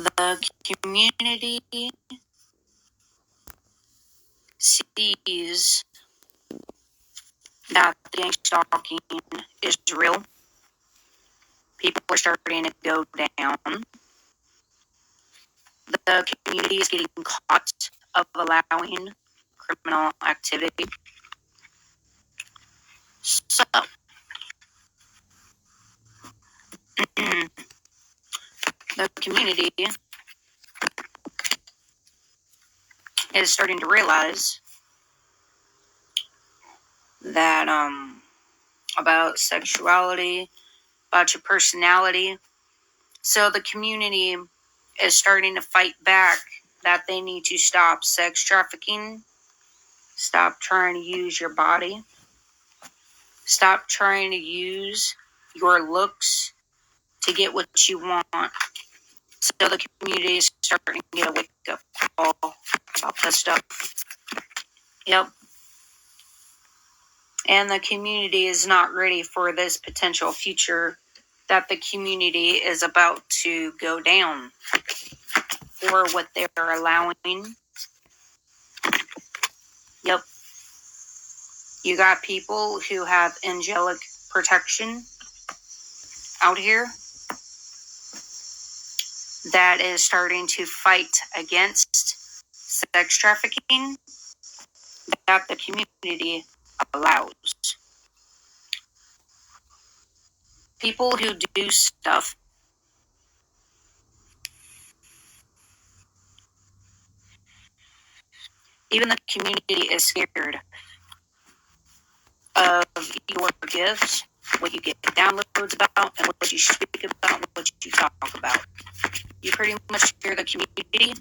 The community sees that the gang stalking is real. People are starting to go down. The community is getting caught of allowing criminal activity. So, the community is starting to realize that about sexuality, about your personality. So the community is starting to fight back that they need to stop sex trafficking, stop trying to use your body, stop trying to use your looks to get what you want. So the community is starting to get a wake-up call about this stuff. Yep. And the community is not ready for this potential future that the community is about to go down for what they're allowing. Yep. You got people who have angelic protection out here that is starting to fight against sex trafficking that the community allows. People who do stuff even the community is scared of your gifts, what you get downloads about, and what you speak about, and what you talk about. You pretty much scare the community.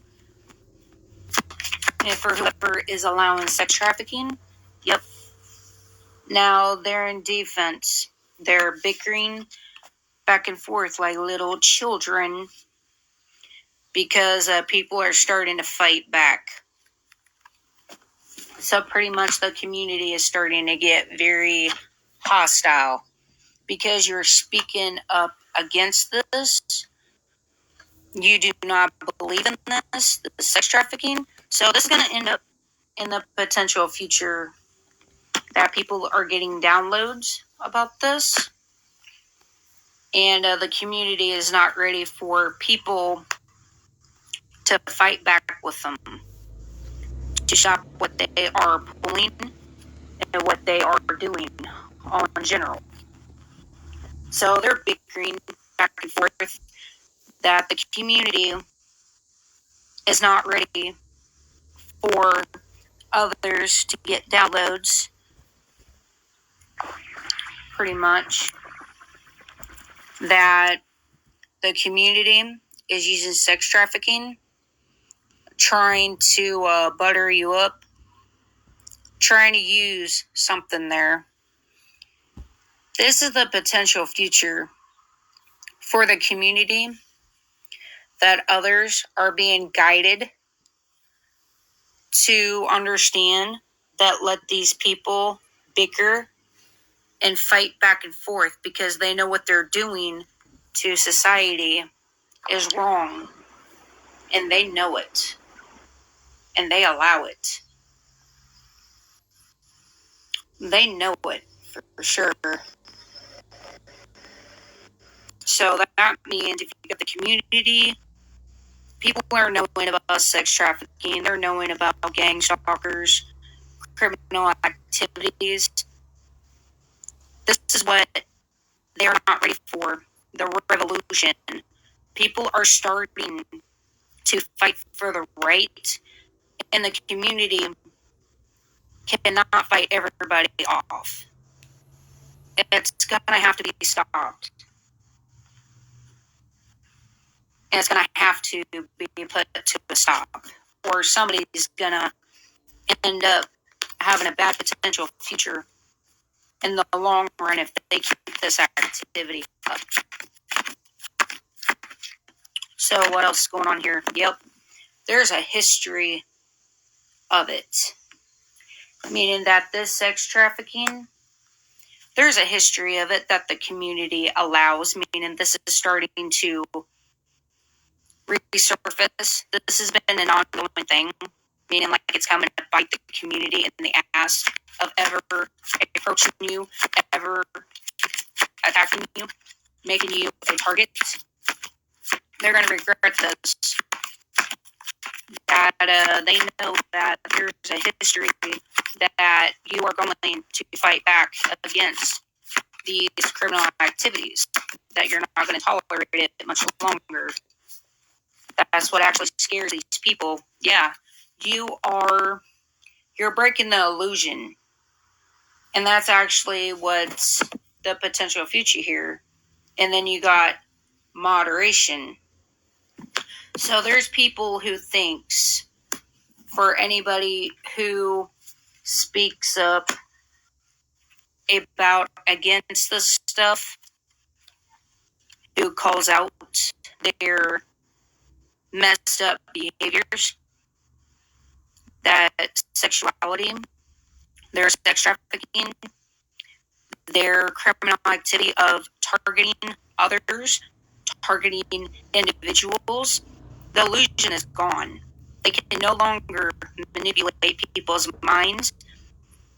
And for whoever is allowing sex trafficking, yep. Now they're in defense. They're bickering back and forth like little children because people are starting to fight back. So pretty much the community is starting to get very hostile because you're speaking up against this. You do not believe in this, the sex trafficking. So this is going to end up in the potential future that people are getting downloads about this. And the community is not ready for people to fight back with them, to stop what they are pulling and what they are doing in general. So they're bickering back and forth that the community is not ready for others to get downloads, pretty much. That the community is using sex trafficking, trying to butter you up, trying to use something there. This is the potential future for the community, that others are being guided to understand that let these people bicker and fight back and forth because they know what they're doing to society is wrong. And they know it. And they allow it. They know it for sure. So that means if you get the community, people are knowing about sex trafficking, they're knowing about gang stalkers, criminal activities. This is what they are not ready for, the revolution. People are starting to fight for the right, and the community cannot fight everybody off. It's going to have to be stopped. And it's going to have to be put to a stop. Or somebody's going to end up having a bad potential future in the long run if they keep this activity up. So what else is going on here? Yep. There's a history of it. Meaning that this sex trafficking, there's a history of it that the community allows, meaning this is starting to resurface. This has been an ongoing thing, meaning like it's coming to bite the community in the ass of ever approaching you, ever attacking you, making you a target. They're going to regret this. That they know that there's a history that you are going to fight back against these criminal activities, that you're not going to tolerate it much longer. That's what actually scares these people. Yeah, you're breaking the illusion. And that's actually what's the potential future here. And then you got moderation. So there's people who thinks for anybody who speaks up about against this stuff, who calls out their messed up behaviors, that sexuality, their sex trafficking, their criminal activity of targeting others, targeting individuals, the illusion is gone. They can no longer manipulate people's minds.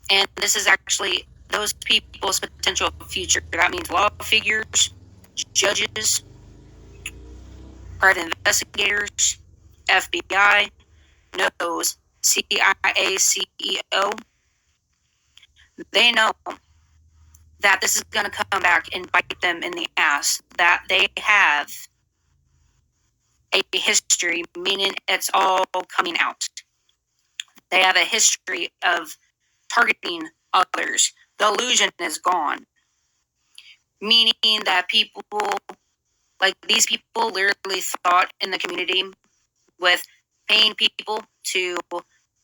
And this is actually those people's potential future. That means law figures, judges, private investigators, FBI, knows, CIA, CEO. They know that this is going to come back and bite them in the ass, that they have a history, meaning it's all coming out. They have a history of targeting others. The illusion is gone, meaning that people, like these people literally thought in the community with paying people to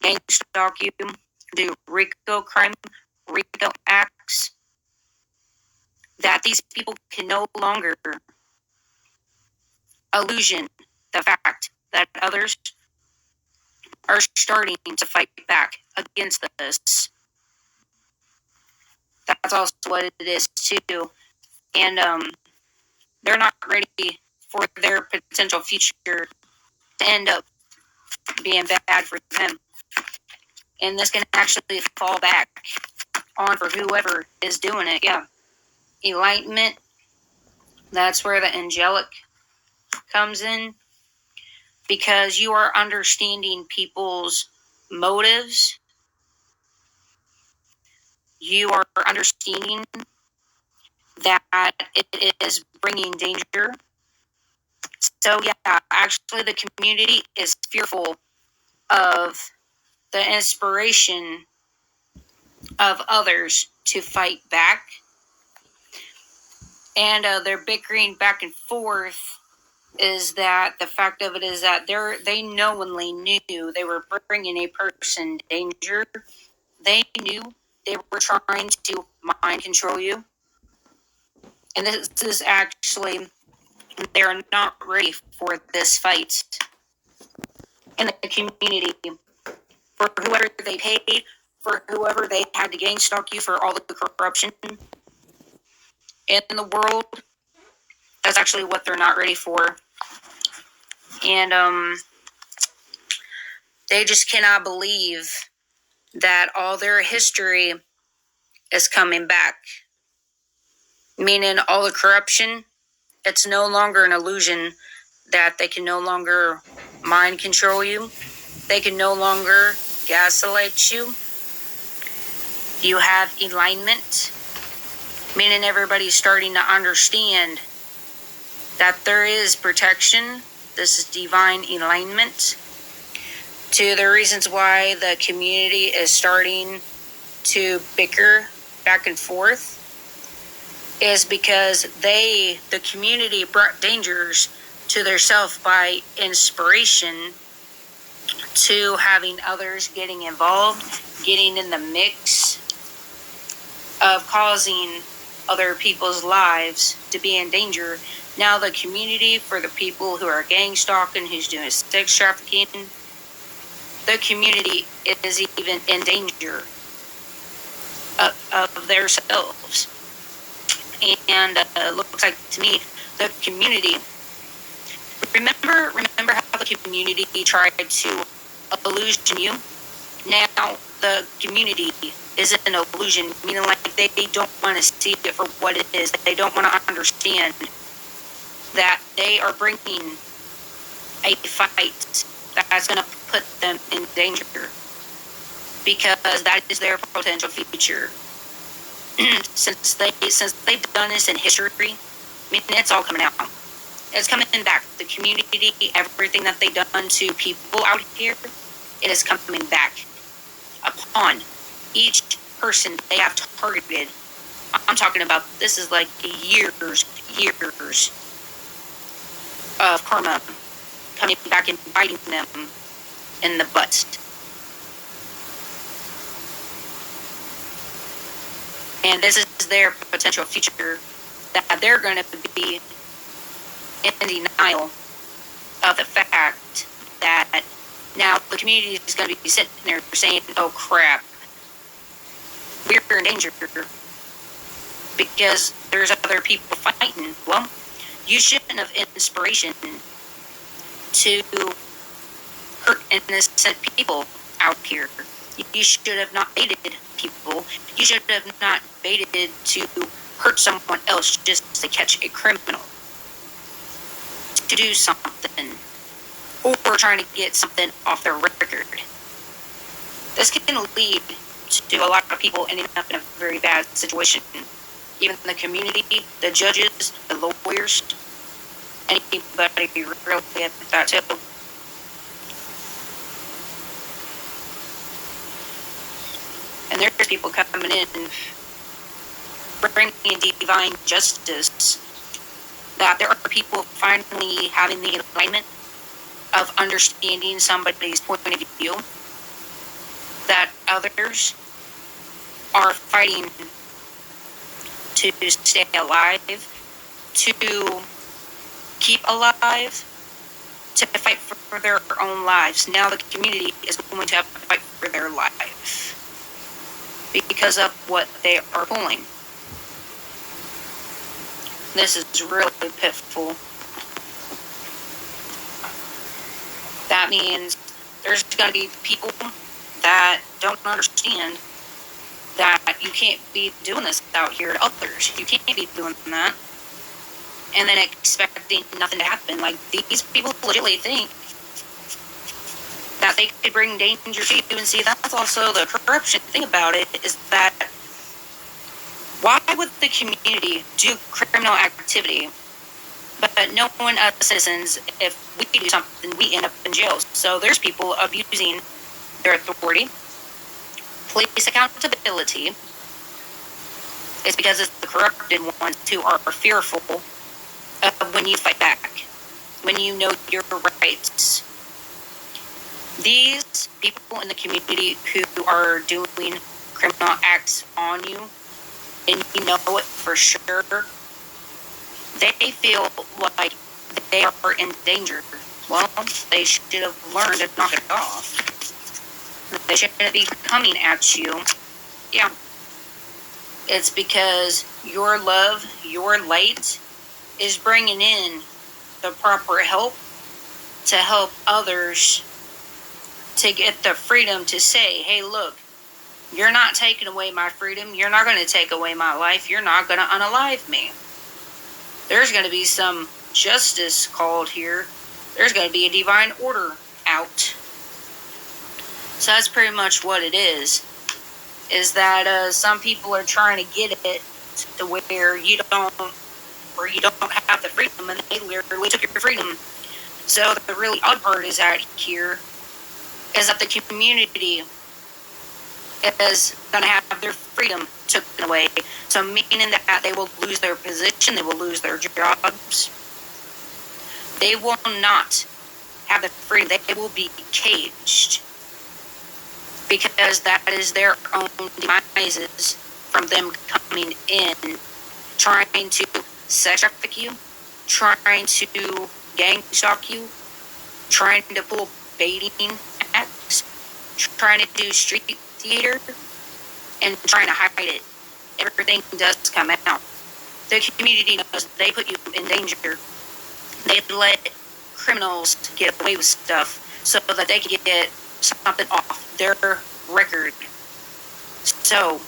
gang stalk you, do RICO crime, RICO acts, that these people can no longer illusion the fact that others are starting to fight back against this. That's also what it is too. And they're not ready for their potential future to end up being bad for them. And this can actually fall back on for whoever is doing it. Yeah. Enlightenment, that's where the angelic comes in, because you are understanding people's motives. You are understanding that it is bringing danger. So yeah, actually the community is fearful of the inspiration of others to fight back. And they're bickering back and forth. Is that the fact of it is that they knowingly knew they were bringing a person danger. They knew they were trying to mind control you. And this is actually, they're not ready for this fight in the community. For whoever they paid, for whoever they had to gang stalk you, for all the corruption in the world, that's actually what they're not ready for. And they just cannot believe that all their history is coming back. Meaning all the corruption, it's no longer an illusion, that they can no longer mind control you. They can no longer gaslight you. You have alignment, meaning everybody's starting to understand that there is protection. This is divine alignment. To the reasons why the community is starting to bicker back and forth is because the community brought dangers to their self by inspiration, to having others getting involved, getting in the mix of causing other people's lives to be in danger. Now the community, for the people who are gang stalking, who's doing sex trafficking, the community is even in danger of themselves. And it looks like to me the community Remember how the community tried to illusion you? Now the community is an illusion, meaning like they don't want to see it for what it is. They don't want to understand that they are bringing a fight that's going to put them in danger, because that is their potential future. since they've done this in history, I mean, it's all coming out. It's coming back. The community, everything that they've done to people out here, it is coming back upon each person they have targeted. I'm talking about, this is like years of karma coming back and biting them in the butt. And this is their potential future, that they're going to be in denial of the fact that now the community is going to be sitting there saying, oh crap, we're in danger because there's other people fighting. Well, you shouldn't have inspiration to hurt innocent people out here. You should have not baited people. You should have not baited to hurt someone else just to catch a criminal, to do something, or trying to get something off their record. This can lead to a lot of people ending up in a very bad situation. Even the community, the judges, the lawyers, anybody really at that too. And there's people coming in and bringing divine justice, that there are people finally having the alignment of understanding somebody's point of view, that others are fighting to stay alive, to keep alive, to fight for their own lives. Now the community is going to have to fight for their life because of what they are pulling. This is really pitiful. That means there's going to be people that don't understand that you can't be doing this out here to others. You can't be doing that and then expecting nothing to happen. Like, these people legitimately think that they could bring danger to you. And see, that's also the corruption thing about it, is that why would the community do criminal activity, but no one, us citizens, if we do something, we end up in jail? So there's people abusing their authority. Police accountability is because it's the corrupted ones who are fearful of when you fight back, when you know your rights. These people in the community who are doing criminal acts on you, and you know it for sure, they feel like they are in danger. Well, they should have learned to knock it off. They shouldn't be coming at you. Yeah. It's because your love, your light, is bringing in the proper help to help others to get the freedom to say, hey, look, you're not taking away my freedom. You're not going to take away my life. You're not going to unalive me. There's going to be some justice called here. There's going to be a divine order out. So that's pretty much what it is that some people are trying to get it to where you don't have the freedom, and they literally took your freedom. So the really odd part is out here is that the community is going to have their freedom taken away. So meaning that they will lose their position, they will lose their jobs. They will not have the freedom. They will be caged, because that is their own demises from them coming in, trying to sex traffic you, trying to gang stalk you, trying to pull baiting acts, trying to do street theater, and trying to hide it. Everything does come out. The community knows they put you in danger. They let criminals get away with stuff so that they can get something off their record. So,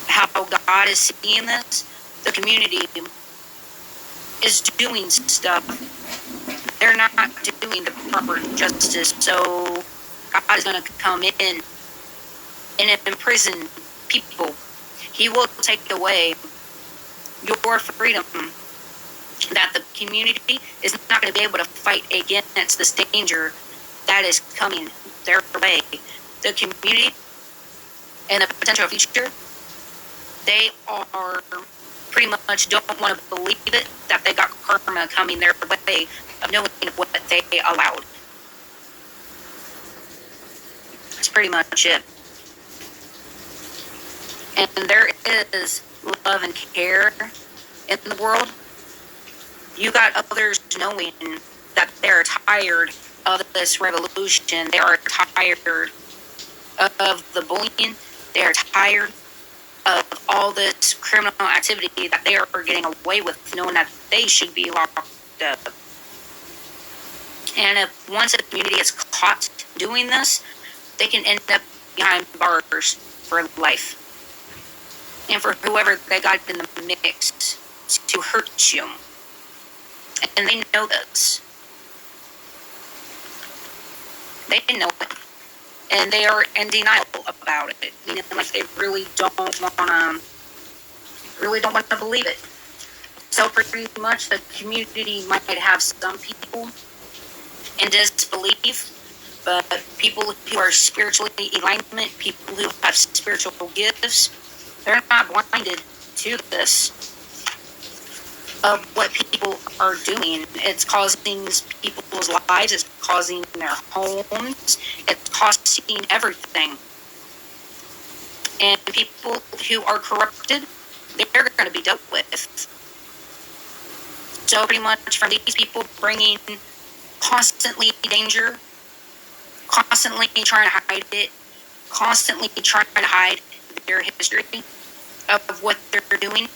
how God is seeing this, the community is doing stuff. They're not doing the proper justice. So, God is going to come in and imprison people. He will take away your freedom, that the community is not going to be able to fight against this danger that is coming their way. The community and the potential future, they are pretty much don't want to believe it, that they got karma coming their way of knowing what they allowed. That's pretty much it. And there is love and care in the world. You got others knowing that they're tired of this revolution. They are tired of the bullying. They are tired of all this criminal activity that they are getting away with, knowing that they should be locked up. And if once a community is caught doing this, they can end up behind bars for life. And for whoever they got in the mix to hurt you. And they know this. They know it. And they are in denial about it. You know, like they really don't want to believe it. So pretty much the community might have some people in disbelief, but people who are spiritually alignment, people who have spiritual gifts, they're not blinded to this, of what people are doing. It's causing people's lives, it's causing their homes, it's costing everything. And people who are corrupted, they're going to be dealt with. So pretty much from these people bringing constantly danger, constantly trying to hide it, constantly trying to hide their history of what they're doing,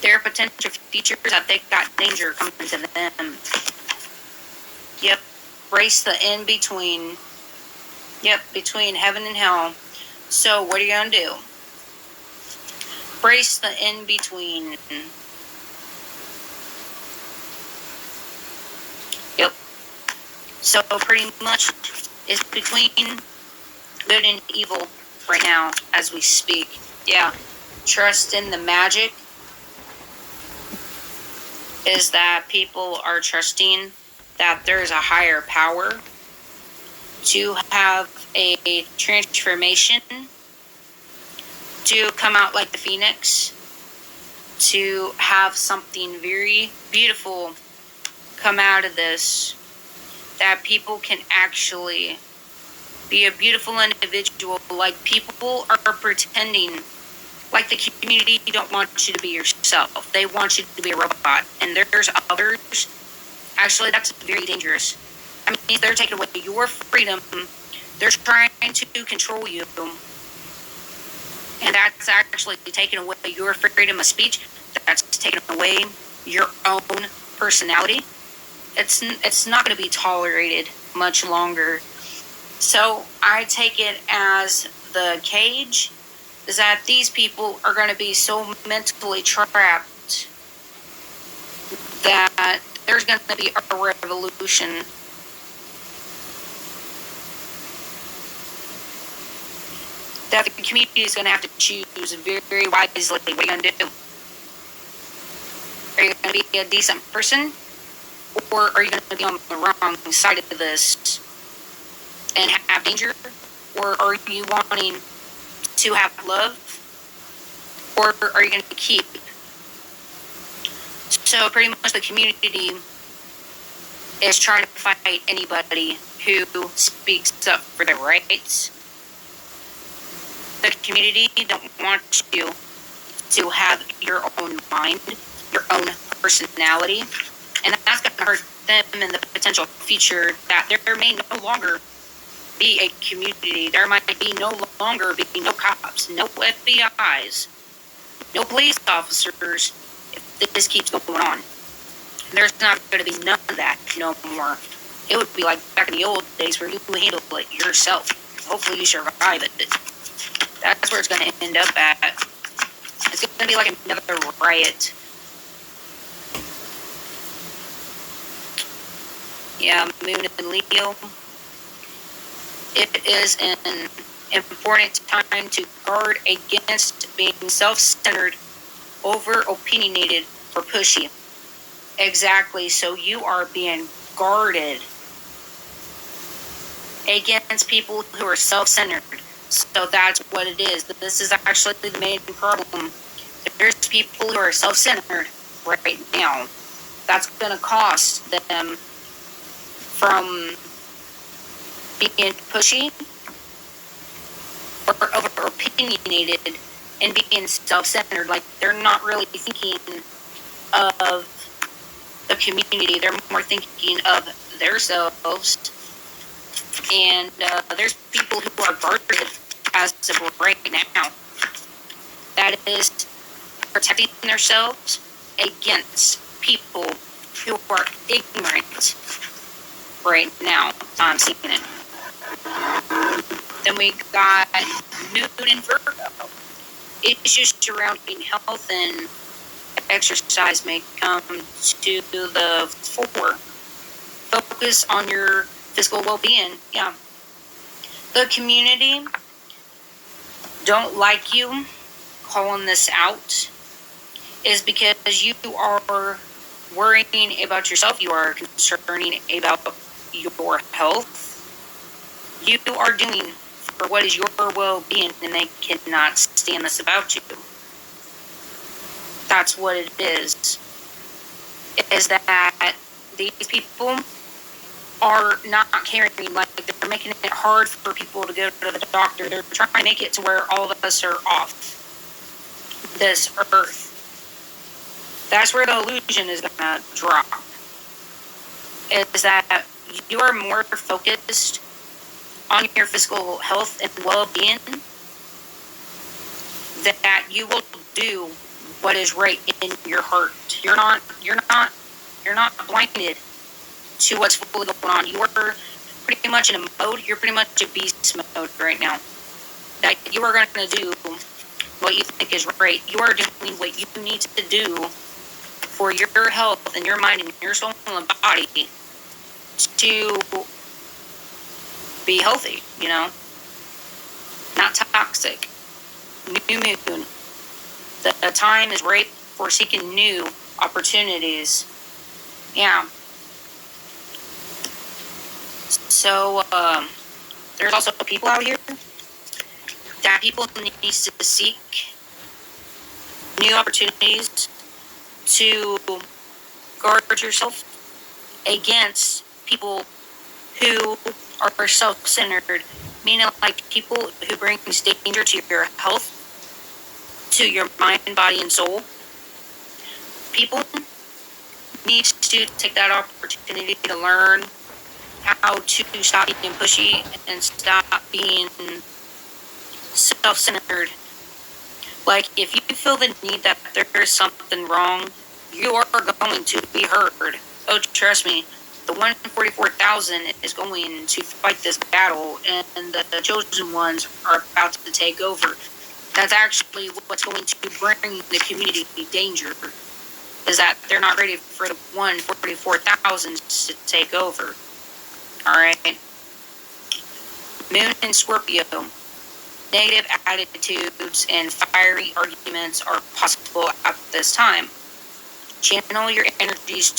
their potential futures, that they got danger coming to them. Yep. Brace the in between. Yep, between heaven and hell. So what are you going to do? Brace the in between. Yep. So pretty much it's between good and evil right now as we speak. Yeah. Trust in the magic is that people are trusting that there's a higher power to have a transformation, to come out like the phoenix, to have something very beautiful come out of this, that people can actually be a beautiful individual. Like people are pretending like the community don't want you to be yourself. They want you to be a robot. And there's others. Actually, that's very dangerous. I mean, they're taking away your freedom. They're trying to control you. And that's actually taking away your freedom of speech. That's taking away your own personality. It's not going to be tolerated much longer. So I take it as the cage is that these people are going to be so mentally trapped that there's going to be a revolution. That the community is going to have to choose very wisely. What are you going to do? Are you going to be a decent person? Or are you going to be on the wrong side of this and have danger? Or are you wanting to have love? Or are you going to keep? So pretty much the community is trying to fight anybody who speaks up for their rights. The community don't want you to have your own mind, your own personality, and that's going to hurt them in the potential future, that there may no longer be a community. There might be no longer be no cops, no FBIs, no police officers if this keeps going on. There's not going to be none of that no more. It would be like back in the old days where you handle it yourself. Hopefully you survive it. That's where it's going to end up at. It's going to be like another riot. Yeah, Moon and Leo. It is an important time to guard against being self-centered, over-opinionated, or pushy. Exactly, so you are being guarded against people who are self-centered. So that's what it is. This is actually the main problem. There's people who are self-centered right now. That's going to cost them from being pushy or over-opinionated and being self-centered. Like, they're not really thinking of the community. They're more thinking of themselves. And there's people who are guarded as of right now. That is protecting themselves against people who are ignorant right now. I'm seeing it. Then we got Moon and Virgo. Issues surrounding health and exercise may come to the fore. Focus on your physical well-being. Yeah. The community don't like you calling this out is because you are worrying about yourself. You are concerning about your health. You are doing for what is your well-being, and they cannot stand this about you. That's what it is that these people are not caring. Like, they're making it hard for people to go to the doctor. They're trying to make it to where all of us are off this earth. That's where the illusion is going to drop. Is that you are more focused on your physical health and well-being, that you will do what is right in your heart. You're not blinded to what's fully going on. You are pretty much in a mode. You're pretty much a beast mode right now. That you are going to do what you think is right. You are doing what you need to do for your health and your mind and your soul and body to be healthy, not toxic. New moon. The time is right for seeking new opportunities. Yeah. So, there's also people out here that people need to seek new opportunities to guard yourself against people who are self-centered, meaning like people who bring danger to your health, to your mind, body, and soul. People need to take that opportunity to learn how to stop being pushy and stop being self-centered. Like, if you feel the need that there is something wrong, you are going to be heard. Oh, trust me. The 144,000 is going to fight this battle, and the chosen ones are about to take over. That's actually what's going to bring the community danger, is that they're not ready for the 144,000 to take over. Alright? Moon and Scorpio. Negative attitudes and fiery arguments are possible at this time. Channel your energies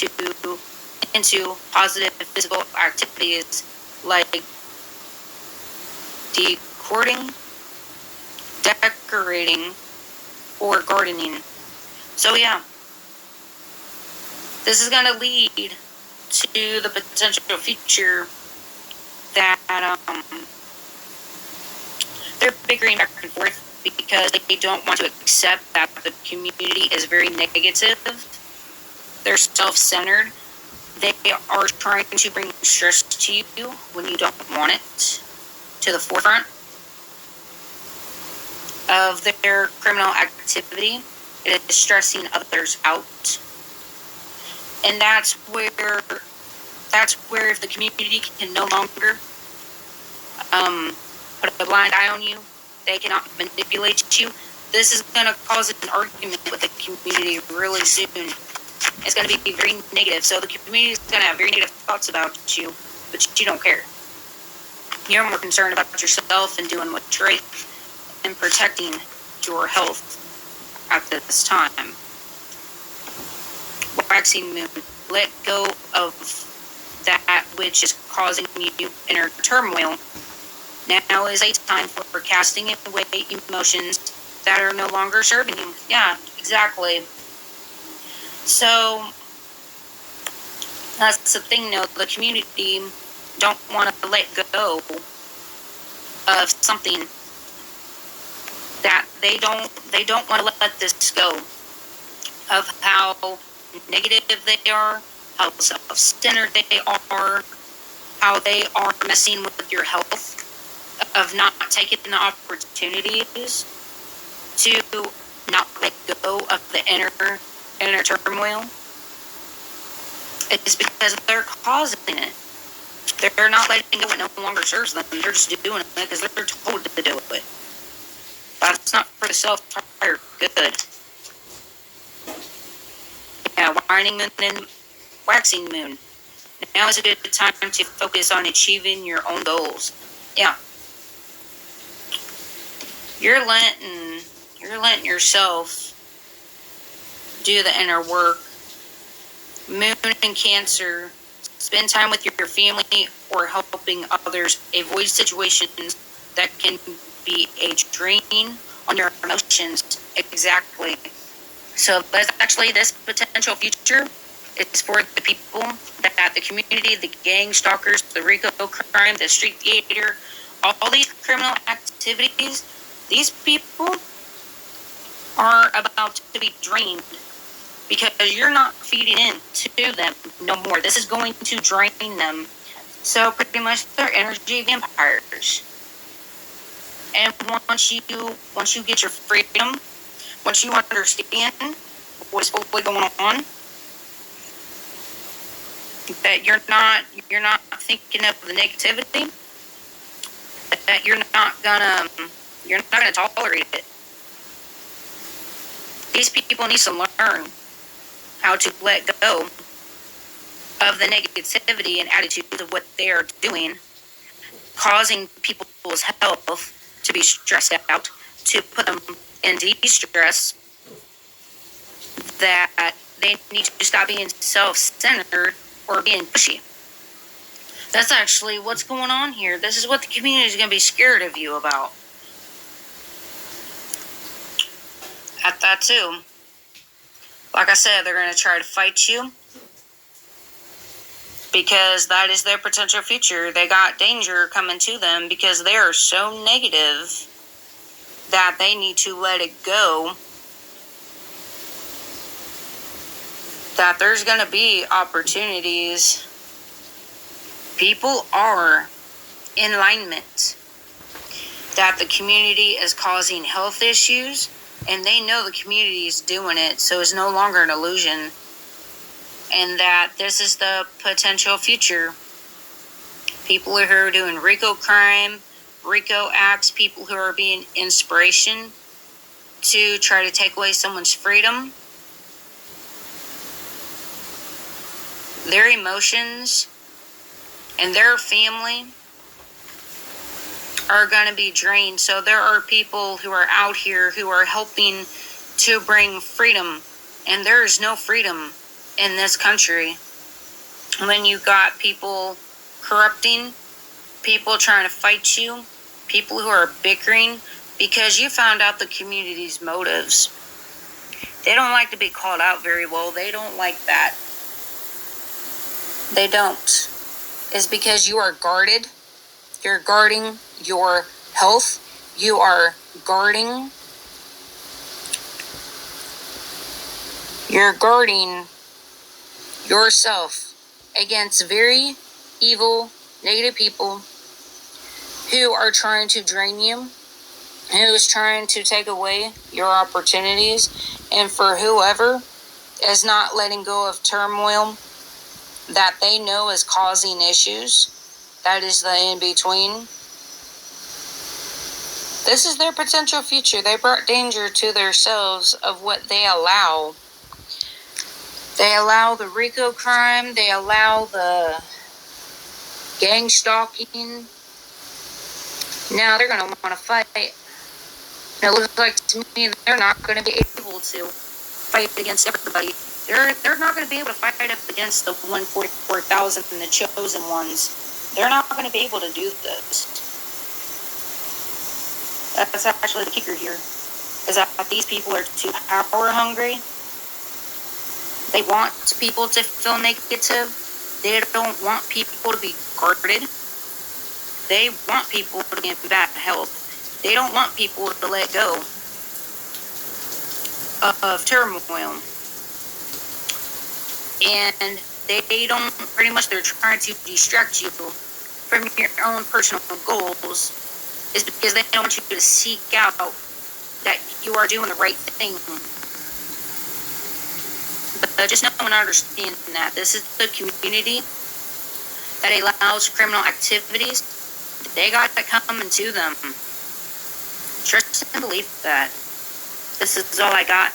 into positive physical activities like decorating, or gardening. So yeah, this is going to lead to the potential future that they're bickering back and forth because they don't want to accept that the community is very negative. They're self-centered. They are trying to bring stress to you when you don't want it to the forefront of their criminal activity. It is stressing others out. And that's where if the community can no longer put a blind eye on you, they cannot manipulate you. This is going to cause an argument with the community really soon. It's going to be very negative. So the community is going to have very negative thoughts about you, but you don't care. You're more concerned about yourself and doing what's right and protecting your health at this time. Waxing moon. Let go of that which is causing you inner turmoil. Now is a time for casting away emotions that are no longer serving you. Yeah, exactly. So that's the thing, though. The community don't want to let go of something that they don't want to let this go of how negative they are, how self-centered they are, how they are messing with your health, of not taking the opportunities to not let go of the inner turmoil. It's because they're causing it. They're not letting go. It no longer serves them. They're just doing it because they're told to do it. But it's not for the self-higher good. Yeah, waning moon and waxing moon. Now is a good time to focus on achieving your own goals. Yeah. You're letting yourself do the inner work. Moon and Cancer. Spend time with your family or helping others. Avoid situations that can be a drain on your emotions. Exactly. So that's actually this potential future. It's for the people that the community, the gang stalkers, the RICO crime, the street theater, all these criminal activities. These people are about to be drained because you're not feeding in to them no more. This is going to drain them. So pretty much they're energy vampires. And once you get your freedom, once you understand what's really going on, that you're not thinking of the negativity, that you're not gonna tolerate it. These people need to learn how to let go of the negativity and attitude of what they are doing, causing people's health to be stressed out, to put them in distress, that they need to stop being self-centered or being pushy. That's actually what's going on here. This is what the community is going to be scared of you about. At that too. Like I said, they're going to try to fight you because that is their potential future. They got danger coming to them because they are so negative that they need to let it go. That there's going to be opportunities. People are in alignment. That the community is causing health issues, and they know the community is doing it, so it's no longer an illusion. And that this is the potential future. People who are doing RICO crime, RICO acts, people who are being inspiration to try to take away someone's freedom, their emotions, and their family are going to be drained. So there are people who are out here who are helping to bring freedom, and there is no freedom in this country when you got people corrupting, people trying to fight you, people who are bickering because you found out the community's motives. They don't like to be called out very well. They don't like that. They don't. It's because you are guarded. You're guarding your health. You are guarding. You're guarding yourself against very evil, negative people who are trying to drain you, who is trying to take away your opportunities, and for whoever is not letting go of turmoil that they know is causing issues. That is the in-between. This is their potential future. They brought danger to themselves of what they allow. They allow the RICO crime. They allow the gang stalking. Now they're going to want to fight. And it looks like to me they're not going to be able to fight against everybody. They're not going to be able to fight up against the 144,000 and the chosen ones. They're not going to be able to do this. That's actually the kicker here, is that these people are too power hungry. They want people to feel negative. They don't want people to be guarded. They want people to be in bad health. They don't want people to let go of turmoil. And they don't, pretty much they're trying to distract you from your own personal goals, is because they don't want you to seek out that you are doing the right thing. But just know and understand that this is the community that allows criminal activities. They got that coming to them. Trust and believe that. This is all I got.